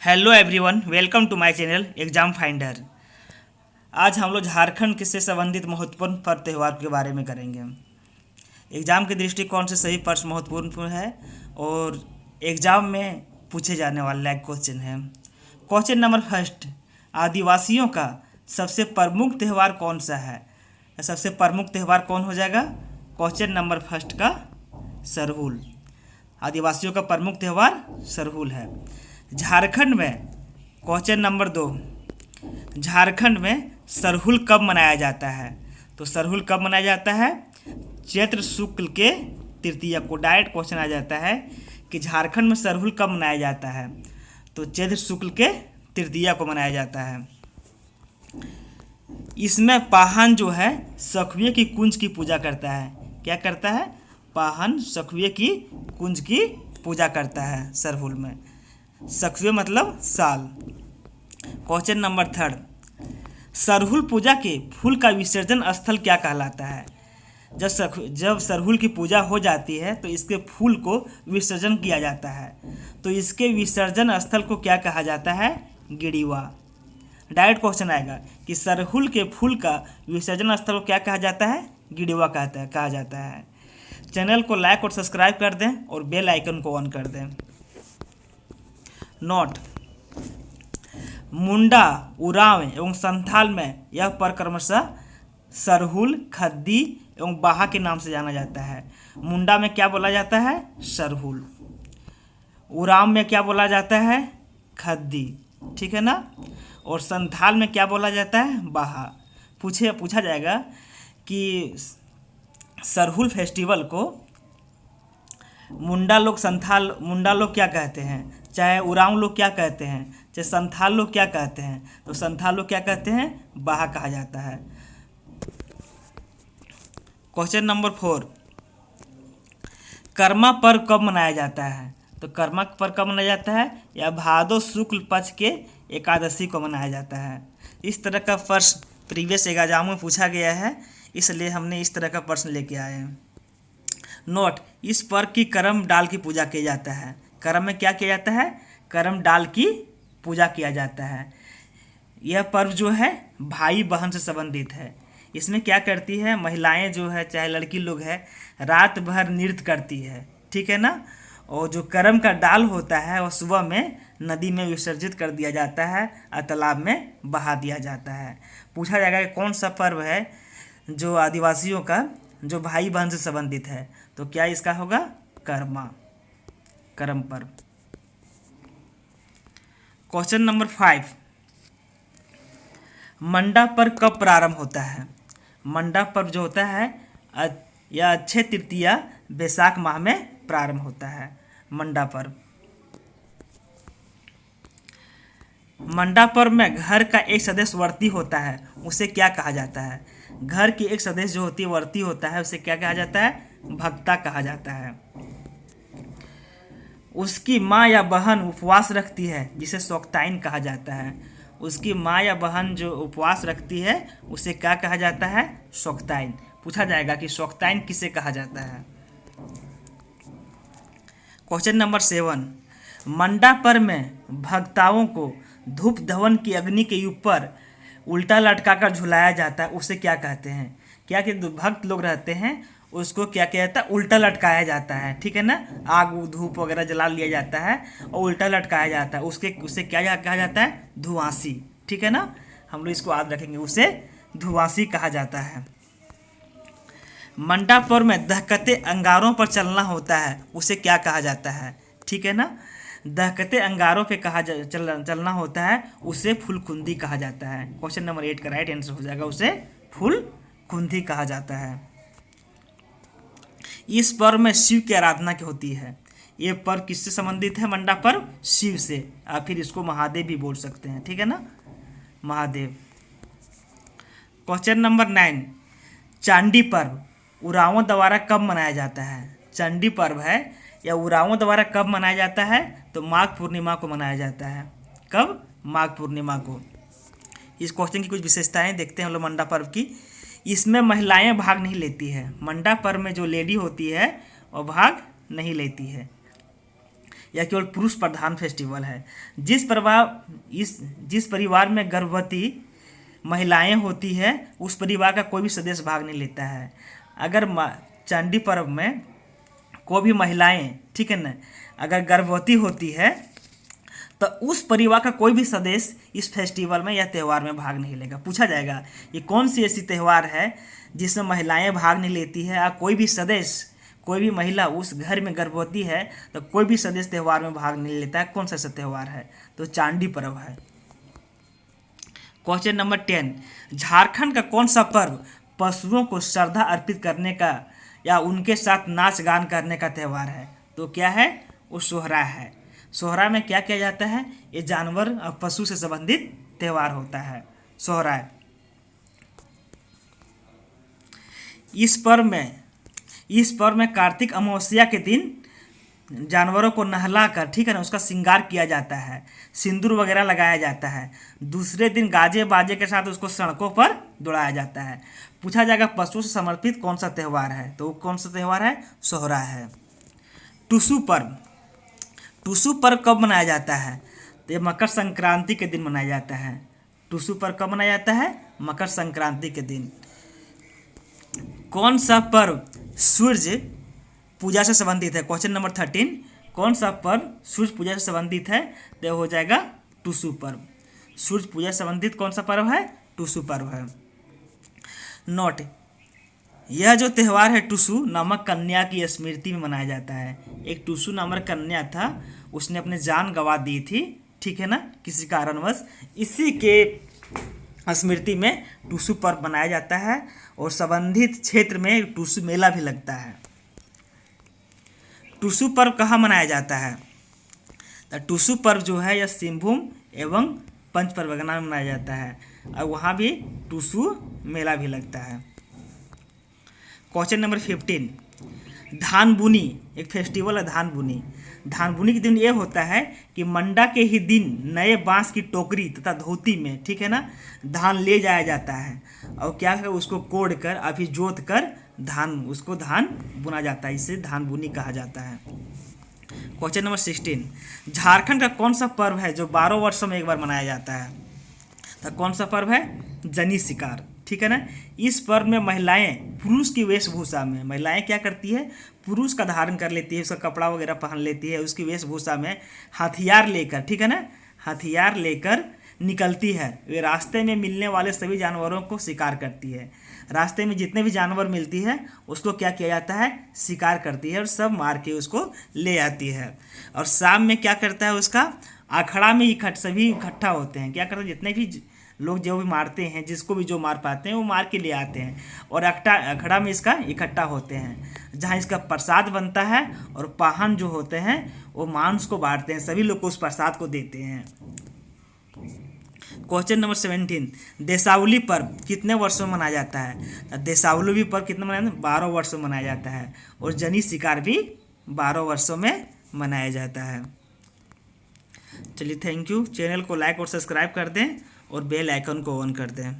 Hello everyone, welcome to my channel exam finder. आज हम लोग झारखंड से संबंधित महत्वपूर्ण पर्व त्यौहार के बारे में करेंगे। एग्ज़ाम के दृष्टिकोण से सभी पर्व महत्वपूर्ण है और एग्ज़ाम में पूछे जाने वाला एक क्वेश्चन है। क्वेश्चन नंबर फर्स्ट, आदिवासियों का सबसे प्रमुख त्यौहार कौन सा है? सबसे प्रमुख त्यौहार कौन हो जाएगा? क्वेश्चन नंबर फर्स्ट का सरहुल। आदिवासियों का प्रमुख त्यौहार सरहुल है। झारखंड में क्वेश्चन नंबर 2, झारखंड में सरहुल कब मनाया जाता है? तो सरहुल कब मनाया जाता है? चैत्र शुक्ल के तृतीया को। डायरेक्ट क्वेश्चन आ जाता है कि झारखंड में सरहुल कब मनाया जाता है? तो चैत्र शुक्ल के तृतीया को मनाया जाता है। इसमें पाहन जो है सखुए की कुंज की पूजा करता है। क्या करता है? पाहन सखुए की कुंज की पूजा करता है सरहुल में। सखुए मतलब साल। क्वेश्चन नंबर 3, सरहुल पूजा के फूल का विसर्जन स्थल क्या कहलाता है? जब सरहुल की पूजा हो जाती है तो इसके फूल को विसर्जन किया जाता है, तो इसके विसर्जन स्थल को क्या कहा जाता है? गिरिवा। डायरेक्ट क्वेश्चन आएगा कि सरहुल के फूल का विसर्जन स्थल को क्या कहा जाता है? गिरिवा कहा जाता है। चैनल को लाइक और सब्सक्राइब कर दें और बेल आइकन को ऑन कर दें। नोट, मुंडा, उरांव एवं संथाल में यह पर्व क्रमशः सरहुल, खद्दी एवं बाहा के नाम से जाना जाता है। मुंडा में क्या बोला जाता है? सरहुल। उरांव में क्या बोला जाता है? खद्दी। ठीक है ना? और संथाल में क्या बोला जाता है? बाहा। पूछा जाएगा कि सरहुल फेस्टिवल को मुंडा लोग क्या कहते हैं, चाहे उरांव लोग क्या कहते हैं, चाहे संथाल लोग क्या कहते हैं? तो संथाल लोग क्या कहते हैं? बाहा कहा जाता है। क्वेश्चन नंबर 4, कर्मा पर्व कब मनाया जाता है? तो कर्मा पर्व कब मनाया जाता है? या भादो शुक्ल पक्ष के एकादशी को मनाया जाता है। इस तरह का प्रश्न प्रीवियस एग्जाम में पूछा गया है, इसलिए हमने इस तरह का प्रश्न लेके आए हैं। नोट, इस पर्व की करम डाल की पूजा किया जाता है। करम में क्या किया जाता है? करम डाल की पूजा किया जाता है। यह पर्व जो है भाई बहन से संबंधित है। इसमें क्या करती है महिलाएं जो है, चाहे लड़की लोग है, रात भर नृत्य करती है। ठीक है ना? और जो करम का डाल होता है वह सुबह में नदी में विसर्जित कर दिया जाता है और तालाब में बहा दिया जाता है। पूछा जाएगा कि कौन सा पर्व है जो आदिवासियों का जो भाई बहन से संबंधित है? तो क्या इसका होगा? करम पर्व। क्वेश्चन नंबर 5, मंडा पर्व कब प्रारंभ होता है? मंडा पर्व जो होता है यह अक्षय तृतीया बैसाख माह में प्रारंभ होता है। मंडा पर्व। मंडा पर्व में घर का एक सदस्य व्रती होता है, उसे क्या कहा जाता है? घर की एक सदस्य जो होती है व्रती होता है, उसे क्या कहा जाता है? भक्ता कहा जाता है। उसकी माँ या बहन उपवास रखती है, जिसे शौक्ताइन कहा जाता है। उसकी माँ या बहन जो उपवास रखती है उसे क्या कहा जाता है? शौक्ताइन। पूछा जाएगा कि शौक्ताइन किसे कहा जाता है। क्वेश्चन नंबर 7, मंडा पर्व में भक्ताओं को धूप धवन की अग्नि के ऊपर उल्टा लटकाकर झुलाया जाता है, उसे क्या कहते हैं? क्या कि भक्त लोग रहते हैं उसको क्या किया जाता है? उल्टा लटकाया जाता है। ठीक है ना? आग धूप वगैरह जला लिया जाता है और उल्टा लटकाया जाता है, उसे क्या कहा जाता है? धुआंसी। ठीक है ना? हम लोग इसको याद रखेंगे, उसे धुआंसी कहा जाता है। मंडा पर्व में दहकते अंगारों पर चलना होता है, उसे क्या कहा जाता है? ठीक है ना? दहकते अंगारों पे चलना होता है, उसे फूलकुंदी कहा जाता है। क्वेश्चन नंबर 8 का राइट आंसर हो जाएगा, उसे फूलकुंदी कहा जाता है। इस पर्व में शिव की आराधना की होती है। ये पर्व किससे संबंधित है? मंडा पर्व शिव से, आप फिर इसको महादेव भी बोल सकते हैं। ठीक है ना? महादेव। क्वेश्चन नंबर 9, चांडी पर्व उरांवों द्वारा कब मनाया जाता है? चांडी पर्व है या उरांवों द्वारा कब मनाया जाता है? तो माघ पूर्णिमा को मनाया जाता है। कब? माघ पूर्णिमा को। इस क्वेश्चन की कुछ विशेषताएं देखते हैं हम लोग मंडा पर्व की। इसमें महिलाएं भाग नहीं लेती है। मंडा पर्व में जो लेडी होती है वह भाग नहीं लेती है। यह केवल पुरुष प्रधान फेस्टिवल है। जिस परिवार में गर्भवती महिलाएं होती है उस परिवार का कोई भी सदस्य भाग नहीं लेता है। अगर चंडी पर्व में कोई भी महिलाएं, ठीक है ना, अगर गर्भवती होती है तो उस परिवार का कोई भी सदस्य इस फेस्टिवल में या त्यौहार में भाग नहीं लेगा। पूछा जाएगा ये कौन सी ऐसी त्यौहार है जिसमें महिलाएं भाग नहीं लेती है, या कोई भी सदस्य, कोई भी महिला उस घर में गर्भवती है तो कोई भी सदस्य त्यौहार में भाग नहीं लेता है, कौन सा ऐसा त्यौहार है? तो चांडी पर्व है। क्वेश्चन नंबर 10, झारखंड का कौन सा पर्व पशुओं को श्रद्धा अर्पित करने का या उनके साथ नाच गान करने का त्यौहार है? तो क्या है? वो सोहरा है। सोहरा में क्या किया जाता है? ये जानवर और पशु से संबंधित त्यौहार होता है सोहरा। इस पर्व में कार्तिक अमावस्या के दिन जानवरों को नहलाकर, ठीक है ना, उसका श्रृंगार किया जाता है, सिंदूर वगैरह लगाया जाता है। दूसरे दिन गाजे बाजे के साथ उसको सड़कों पर दौड़ाया जाता है। पूछा जाएगा पशु से समर्पित कौन सा त्यौहार है? तो कौन सा त्यौहार है? सोहरा है। टुसु पर्व कब मनाया जाता है? तो ये मकर संक्रांति के दिन मनाया जाता है। टुसु पर्व कब मनाया जाता है? मकर संक्रांति के दिन। कौन सा पर्व सूर्य पूजा से संबंधित है? क्वेश्चन नंबर 13, कौन सा पर्व सूर्य पूजा से संबंधित है? तो हो जाएगा टुसु पर्व। सूर्य पूजा से संबंधित कौन सा पर्व है? टुसु पर्व है। नोट, यह जो त्यौहार है टुसु नामक कन्या की स्मृति में मनाया जाता है। एक टुसु नामक कन्या था, उसने अपनी जान गंवा दी थी, ठीक है ना, किसी कारणवश। इसी के स्मृति में टुसु पर्व मनाया जाता है और संबंधित क्षेत्र में टुसु मेला भी लगता है। टुसु पर्व कहाँ मनाया जाता है? तो टुसु पर्व जो है यह सिंहभूम एवं पंच परगना में मनाया जाता है और वहाँ भी टुसु मेला भी लगता है। क्वेश्चन नंबर 15, धान बुनी एक फेस्टिवल है। धान बुनी के दिन ये होता है कि मंडा के ही दिन नए बांस की टोकरी तथा धोती में, ठीक है ना, धान ले जाया जाता है और क्या है उसको कोड़ कर अभी जोत कर धान बुना जाता है। इसे धान बुनी कहा जाता है। क्वेश्चन नंबर 16, झारखंड का कौन सा पर्व है जो 12 वर्षों में एक बार मनाया जाता है? तो कौन सा पर्व है? जनी शिकार, ठीक है ना। इस पर्व में महिलाएं पुरुष की वेशभूषा में, महिलाएं क्या करती है? पुरुष का धारण कर लेती है, उसका कपड़ा वगैरह पहन लेती है, उसकी वेशभूषा में हथियार लेकर, ठीक है ना, हथियार लेकर निकलती है। वे रास्ते में मिलने वाले सभी जानवरों को शिकार करती है। रास्ते में जितने भी जानवर मिलती है उसको क्या किया जाता है? शिकार करती है और सब मार के उसको ले आती है। और शाम में क्या करता है? उसका अखड़ा में सभी इकट्ठा होते हैं। क्या करते हैं? जितने भी लोग जो भी मारते हैं, जिसको भी जो मार पाते हैं वो मार के ले आते हैं और अखड़ा में इसका इकट्ठा होते हैं, जहाँ इसका प्रसाद बनता है और पाहन जो होते हैं वो मांस को बांटते हैं, सभी लोग को उस प्रसाद को देते हैं। क्वेश्चन नंबर 17, देसावली पर्व कितने वर्षों में मनाया जाता है? देसावली पर्व कितने मनाया जाता है? 12 वर्षों में मनाया जाता है और जनी शिकार भी 12 वर्षों में मनाया जाता है। चलिए, थैंक यू। चैनल को लाइक और सब्सक्राइब कर दें और बेल आइकन को ऑन कर दें।